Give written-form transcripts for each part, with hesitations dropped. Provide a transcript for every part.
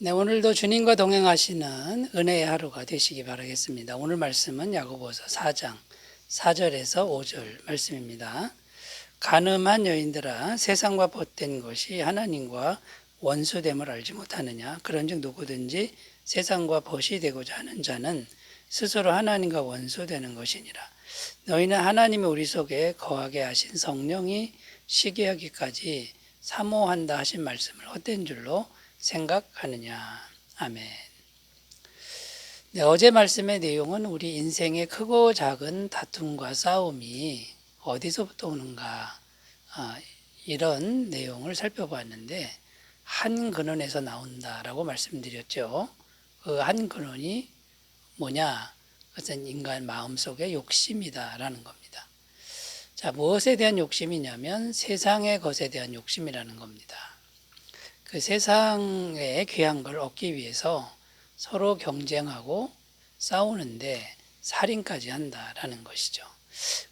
네, 오늘도 주님과 동행하시는 은혜의 하루가 되시기 바라겠습니다. 오늘 말씀은 야고보서 4장 4절에서 5절 말씀입니다. 간음한 여인들아, 세상과 벗된 것이 하나님과 원수됨을 알지 못하느냐? 그런즉 누구든지 세상과 벗이 되고자 하는 자는 스스로 하나님과 원수되는 것이니라. 너희는 하나님이 우리 속에 거하게 하신 성령이 시기하기까지 사모한다 하신 말씀을 헛된 줄로 생각하느냐. 아멘. 네, 어제 말씀의 내용은 우리 인생의 크고 작은 다툼과 싸움이 어디서부터 오는가, 이런 내용을 살펴봤는데, 한 근원에서 나온다라고 말씀드렸죠. 그 한 근원이 뭐냐? 그것은 인간 마음속의 욕심이다라는 겁니다. 자, 무엇에 대한 욕심이냐면 세상의 것에 대한 욕심이라는 겁니다. 그 세상의 귀한 걸 얻기 위해서 서로 경쟁하고 싸우는데 살인까지 한다라는 것이죠.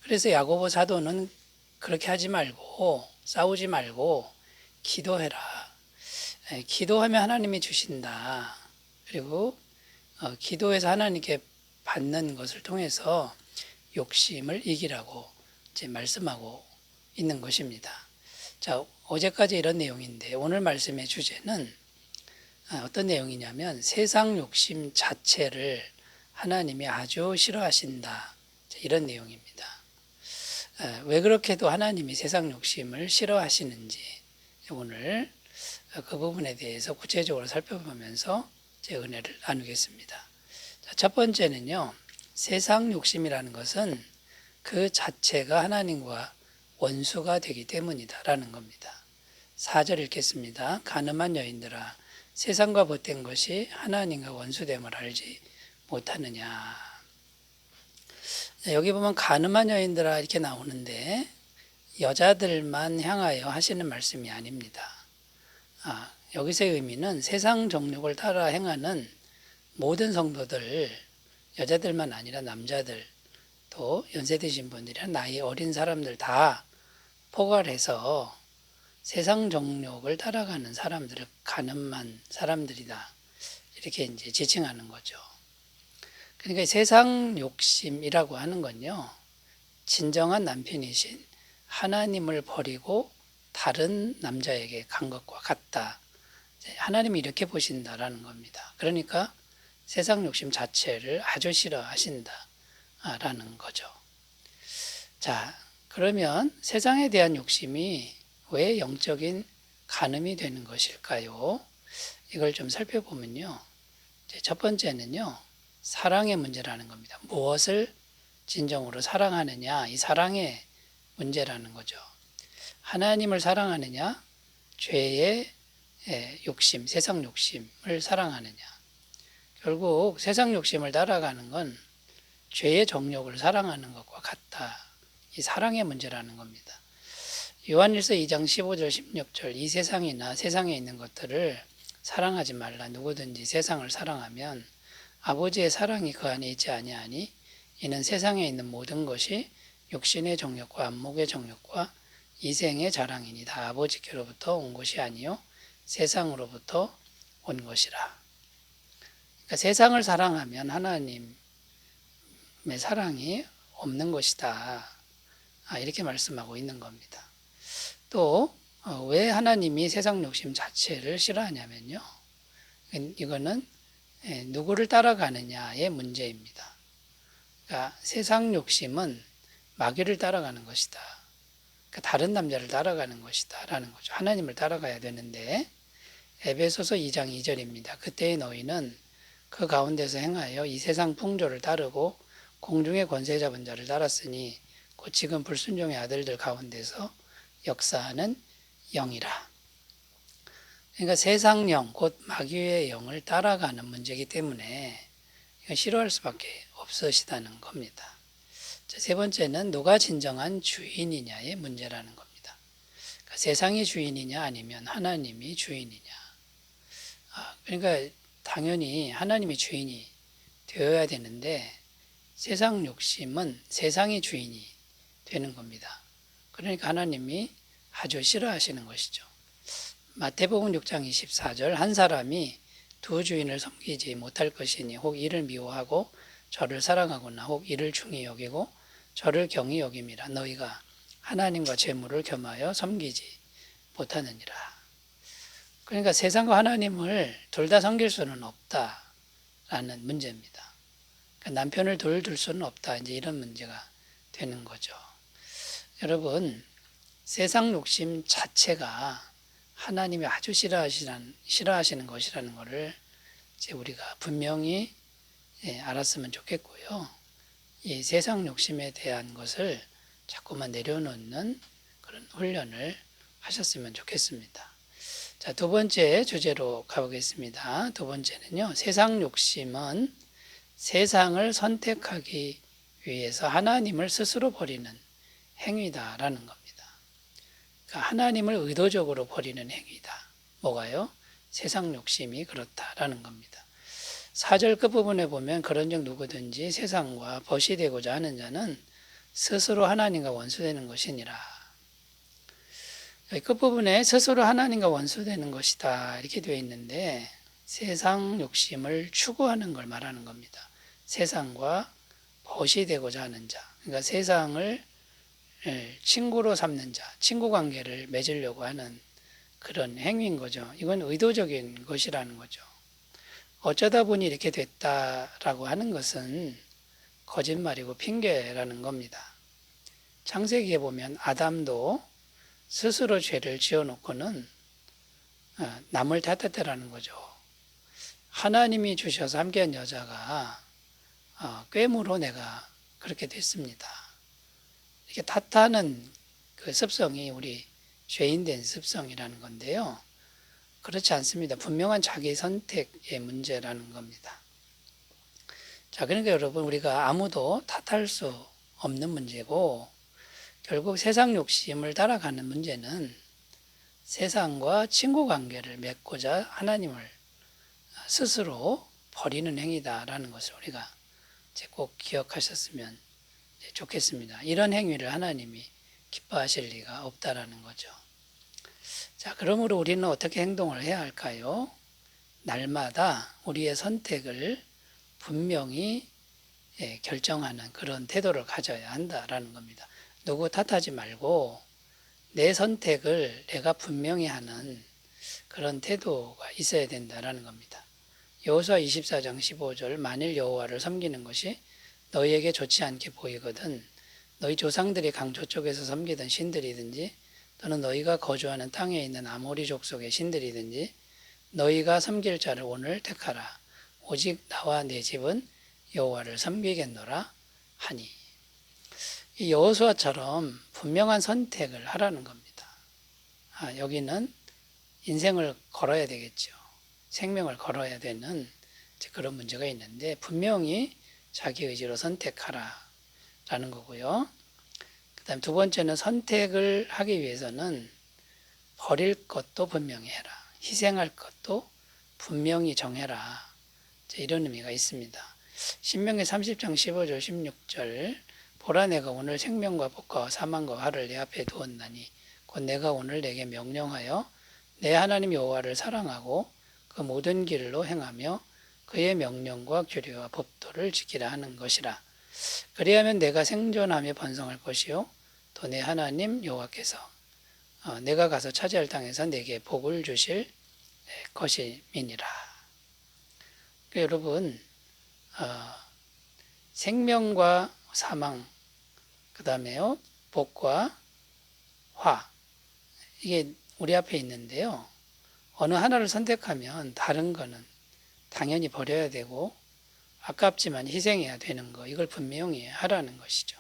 그래서 야고보 사도는 그렇게 하지 말고 싸우지 말고 기도해라. 기도하면 하나님이 주신다. 그리고 기도해서 하나님께 받는 것을 통해서 욕심을 이기라고 이제 말씀하고 있는 것입니다. 자, 어제까지 이런 내용인데 오늘 말씀의 주제는 어떤 내용이냐면 세상 욕심 자체를 하나님이 아주 싫어하신다. 이런 내용입니다. 왜 그렇게도 하나님이 세상 욕심을 싫어하시는지 오늘 그 부분에 대해서 구체적으로 살펴보면서 제 은혜를 나누겠습니다. 자, 첫 번째는요. 세상 욕심이라는 것은 그 자체가 하나님과 원수가 되기 때문이다라는 겁니다. 4절 읽겠습니다. 간음한 여인들아, 세상과 벗된 것이 하나님과 원수됨을 알지 못하느냐. 여기 보면 간음한 여인들아 이렇게 나오는데 여자들만 향하여 하시는 말씀이 아닙니다. 여기서의 의미는 세상 정욕을 따라 행하는 모든 성도들, 여자들만 아니라 남자들, 또 연세 드신 분들이나 나이 어린 사람들 다 포괄해서 세상 정욕을 따라가는 사람들을 간음한 사람들이다. 이렇게 이제 지칭하는 거죠. 그러니까 세상 욕심이라고 하는 건요, 진정한 남편이신 하나님을 버리고 다른 남자에게 간 것과 같다. 하나님이 이렇게 보신다라는 겁니다. 그러니까 세상 욕심 자체를 아주 싫어하신다라는 거죠. 자, 그러면 세상에 대한 욕심이 왜 영적인 간음이 되는 것일까요? 이걸 좀 살펴보면요. 첫 번째는요, 사랑의 문제라는 겁니다. 무엇을 진정으로 사랑하느냐, 이 사랑의 문제라는 거죠. 하나님을 사랑하느냐, 죄의 욕심, 세상 욕심을 사랑하느냐. 결국 세상 욕심을 따라가는 건 죄의 정욕을 사랑하는 것과 같다. 이 사랑의 문제라는 겁니다. 요한일서 2장 15절 16절 이 세상이나 세상에 있는 것들을 사랑하지 말라. 누구든지 세상을 사랑하면 아버지의 사랑이 그 안에 있지 아니하니 이는 세상에 있는 모든 것이 육신의 정욕과 안목의 정욕과 이생의 자랑이니 다 아버지께로부터 온 것이 아니요 세상으로부터 온 것이라. 그러니까 세상을 사랑하면 하나님의 사랑이 없는 것이다. 이렇게 말씀하고 있는 겁니다. 또 왜 하나님이 세상 욕심 자체를 싫어하냐면요. 이거는 누구를 따라가느냐의 문제입니다. 그러니까 세상 욕심은 마귀를 따라가는 것이다. 그러니까 다른 남자를 따라가는 것이다 라는 거죠. 하나님을 따라가야 되는데 에베소서 2장 2절입니다. 그때의 너희는 그 가운데서 행하여 이 세상 풍조를 따르고 공중의 권세 잡은 자를 따랐으니 곧 지금 불순종의 아들들 가운데서 역사하는 영이라. 그러니까 세상 영, 곧 마귀의 영을 따라가는 문제이기 때문에 이건 싫어할 수밖에 없으시다는 겁니다. 세 번째는 누가 진정한 주인이냐의 문제라는 겁니다. 그러니까 세상이 주인이냐 아니면 하나님이 주인이냐. 그러니까 당연히 하나님이 주인이 되어야 되는데 세상 욕심은 세상이 주인이 되는 겁니다. 그러니까 하나님이 아주 싫어하시는 것이죠. 마태복음 6장 24절 한 사람이 두 주인을 섬기지 못할 것이니 혹 이를 미워하고 저를 사랑하거나 혹 이를 중히 여기고 저를 경히 여김이라. 너희가 하나님과 재물을 겸하여 섬기지 못하느니라. 그러니까 세상과 하나님을 둘 다 섬길 수는 없다라는 문제입니다. 그러니까 남편을 둘 수는 없다. 이제 이런 문제가 되는 거죠. 여러분, 세상 욕심 자체가 하나님이 아주 싫어하시는 것이라는 것을 이제 우리가 분명히 알았으면 좋겠고요. 이 세상 욕심에 대한 것을 자꾸만 내려놓는 그런 훈련을 하셨으면 좋겠습니다. 자, 두 번째 주제로 가보겠습니다. 두 번째는요, 세상 욕심은 세상을 선택하기 위해서 하나님을 스스로 버리는 행위다라는 겁니다. 그러니까 하나님을 의도적으로 버리는 행위다. 뭐가요? 세상 욕심이 그렇다라는 겁니다. 4절 끝부분에 보면 그런즉 누구든지 세상과 벗이 되고자 하는 자는 스스로 하나님과 원수되는 것이니라. 여기 끝부분에 스스로 하나님과 원수되는 것이다 이렇게 되어 있는데 세상 욕심을 추구하는 걸 말하는 겁니다. 세상과 벗이 되고자 하는 자, 그러니까 세상을 친구로 삼는 자, 친구 관계를 맺으려고 하는 그런 행위인 거죠. 이건 의도적인 것이라는 거죠. 어쩌다 보니 이렇게 됐다라고 하는 것은 거짓말이고 핑계라는 겁니다. 창세기에 보면 아담도 스스로 죄를 지어놓고는 남을 탓했다라는 거죠. 하나님이 주셔서 함께한 여자가 꾀무로 내가 그렇게 됐습니다. 이렇게 탓하는 그 습성이 우리 죄인된 습성이라는 건데요. 그렇지 않습니다. 분명한 자기 선택의 문제라는 겁니다. 자, 그러니까 여러분, 우리가 아무도 탓할 수 없는 문제고, 결국 세상 욕심을 따라가는 문제는 세상과 친구 관계를 맺고자 하나님을 스스로 버리는 행위다라는 것을 우리가 꼭 기억하셨으면 좋겠습니다. 이런 행위를 하나님이 기뻐하실 리가 없다라는 거죠. 자, 그러므로 우리는 어떻게 행동을 해야 할까요? 날마다 우리의 선택을 분명히 결정하는 그런 태도를 가져야 한다라는 겁니다. 누구 탓하지 말고 내 선택을 내가 분명히 하는 그런 태도가 있어야 된다라는 겁니다. 여호수아 24장 15절 만일 여호와를 섬기는 것이 너희에게 좋지 않게 보이거든 너희 조상들이 강조 쪽에서 섬기던 신들이든지 또는 너희가 거주하는 땅에 있는 아모리 족속의 신들이든지 너희가 섬길 자를 오늘 택하라. 오직 나와 내 집은 여호와를 섬기겠노라 하니. 이 여호수아처럼 분명한 선택을 하라는 겁니다. 여기는 인생을 걸어야 되겠죠. 생명을 걸어야 되는 그런 문제가 있는데 분명히 자기 의지로 선택하라 라는 거고요. 그 다음 두 번째는 선택을 하기 위해서는 버릴 것도 분명히 해라. 희생할 것도 분명히 정해라. 이런 의미가 있습니다. 신명기 30장 15절 16절 보라 내가 오늘 생명과 복과 사망과 화를 내 앞에 두었나니 곧 내가 오늘 내게 명령하여 내 하나님 여호와를 사랑하고 그 모든 길로 행하며 그의 명령과 규례와 법도를 지키라 하는 것이라. 그리하면 내가 생존하며 번성할 것이요 또 내 하나님 여호와께서 내가 가서 차지할 땅에서 내게 복을 주실 것임이니라. 그러니까 여러분 생명과 사망 그 다음에요 복과 화 이게 우리 앞에 있는데요. 어느 하나를 선택하면 다른 거는 당연히 버려야 되고 아깝지만 희생해야 되는 거 이걸 분명히 하라는 것이죠.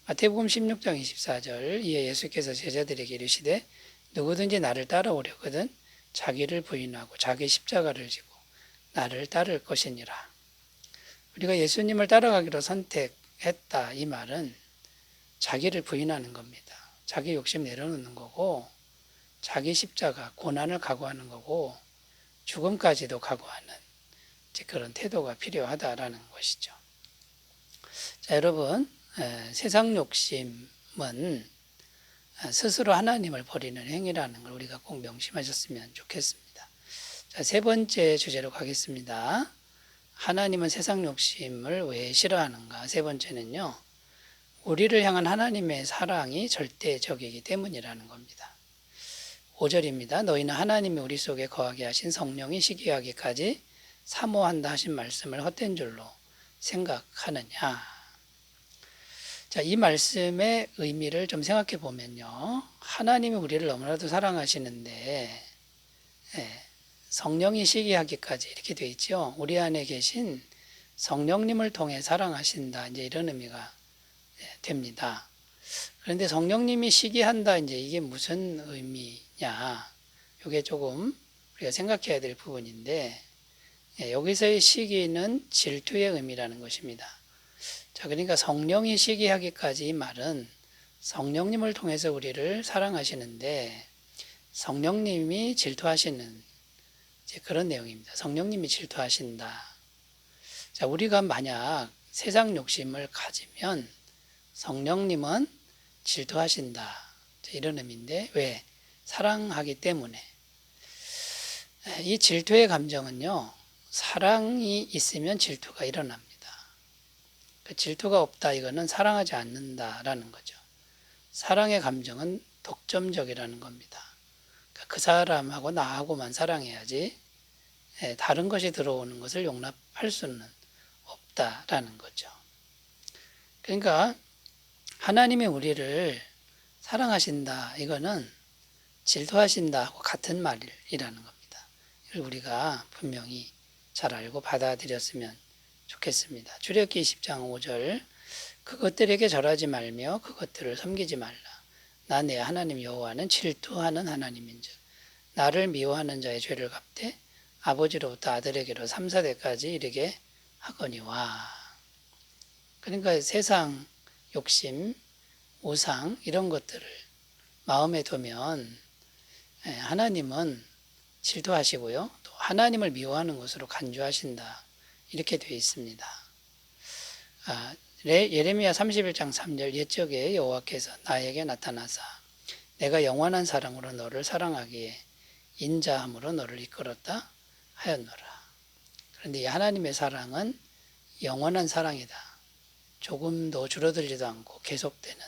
마태복음 16장 24절 이에 예수께서 제자들에게 이르시되 누구든지 나를 따라오려거든 자기를 부인하고 자기 십자가를 지고 나를 따를 것이니라. 우리가 예수님을 따라가기로 선택했다 이 말은 자기를 부인하는 겁니다. 자기 욕심 내려놓는 거고 자기 십자가 고난을 각오하는 거고 죽음까지도 각오하는 그런 태도가 필요하다라는 것이죠. 자, 여러분 세상 욕심은 스스로 하나님을 버리는 행위라는 걸 우리가 꼭 명심하셨으면 좋겠습니다. 자, 세 번째 주제로 가겠습니다. 하나님은 세상 욕심을 왜 싫어하는가? 세 번째는요, 우리를 향한 하나님의 사랑이 절대적이기 때문이라는 겁니다. 5절입니다. 너희는 하나님이 우리 속에 거하게 하신 성령이 시기하기까지 사모한다 하신 말씀을 헛된 줄로 생각하느냐. 자, 이 말씀의 의미를 좀 생각해 보면요, 하나님이 우리를 너무나도 사랑하시는데 성령이 시기하기까지 이렇게 되어 있죠. 우리 안에 계신 성령님을 통해 사랑하신다, 이제 이런 의미가 됩니다. 그런데 성령님이 시기한다, 이제 이게 무슨 의미냐? 이게 조금 우리가 생각해야 될 부분인데, 여기서의 시기는 질투의 의미라는 것입니다. 자, 그러니까 성령이 시기하기까지, 이 말은 성령님을 통해서 우리를 사랑하시는데 성령님이 질투하시는 이제 그런 내용입니다. 성령님이 질투하신다. 자, 우리가 만약 세상 욕심을 가지면 성령님은 질투하신다, 이런 의미인데, 왜? 사랑하기 때문에. 이 질투의 감정은요, 사랑이 있으면 질투가 일어납니다. 질투가 없다, 이거는 사랑하지 않는다라는 거죠. 사랑의 감정은 독점적이라는 겁니다. 그 사람하고 나하고만 사랑해야지 다른 것이 들어오는 것을 용납할 수는 없다라는 거죠. 그러니까 하나님이 우리를 사랑하신다, 이거는 질투하신다하고 같은 말이라는 겁니다. 이걸 우리가 분명히 잘 알고 받아들였으면 좋겠습니다. 출애굽기 20장 5절, 그것들에게 절하지 말며 그것들을 섬기지 말라. 나 내 하나님 여호와는 질투하는 하나님인즉 나를 미워하는 자의 죄를 갚되 아버지로부터 아들에게로 3, 4대까지 이르게 하거니와. 그러니까 세상 욕심, 우상, 이런 것들을 마음에 두면 하나님은 질투하시고요, 또 하나님을 미워하는 것으로 간주하신다, 이렇게 되어 있습니다. 예레미야 31장 3절, 옛적에 여호와께서 나에게 나타나사 내가 영원한 사랑으로 너를 사랑하기에 인자함으로 너를 이끌었다 하였노라. 그런데 이 하나님의 사랑은 영원한 사랑이다, 조금도 줄어들지도 않고 계속되는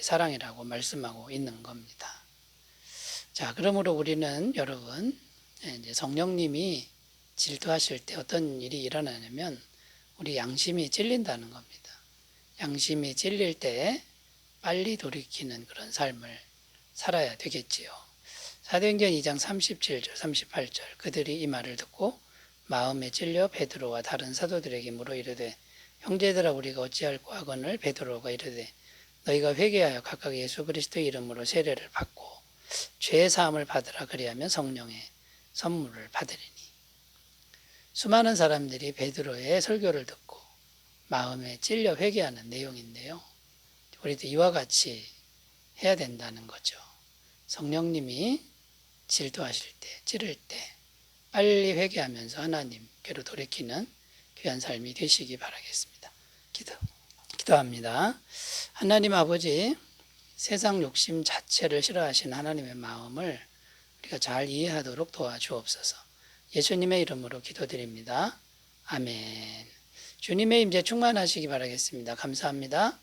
사랑이라고 말씀하고 있는 겁니다. 자, 그러므로 우리는, 여러분, 이제 성령님이 질투하실 때 어떤 일이 일어나냐면 우리 양심이 찔린다는 겁니다. 양심이 찔릴 때 빨리 돌이키는 그런 삶을 살아야 되겠지요. 사도행전 2장 37절 38절, 그들이 이 말을 듣고 마음에 찔려 베드로와 다른 사도들에게 물어 이르되 형제들아, 우리가 어찌할꼬 하거늘 베드로가 이르되 너희가 회개하여 각각 예수 그리스도의 이름으로 세례를 받고 죄 사함을 받으라, 그리하면 성령의 선물을 받으리니. 수많은 사람들이 베드로의 설교를 듣고 마음에 찔려 회개하는 내용인데요, 우리도 이와 같이 해야 된다는 거죠. 성령님이 질투하실 때, 찌를 때 빨리 회개하면서 하나님께로 돌이키는 귀한 삶이 되시기 바라겠습니다. 기도합니다. 하나님 아버지, 세상 욕심 자체를 싫어하시는 하나님의 마음을 우리가 잘 이해하도록 도와주옵소서. 예수님의 이름으로 기도드립니다. 아멘. 주님의 임재 충만하시기 바라겠습니다. 감사합니다.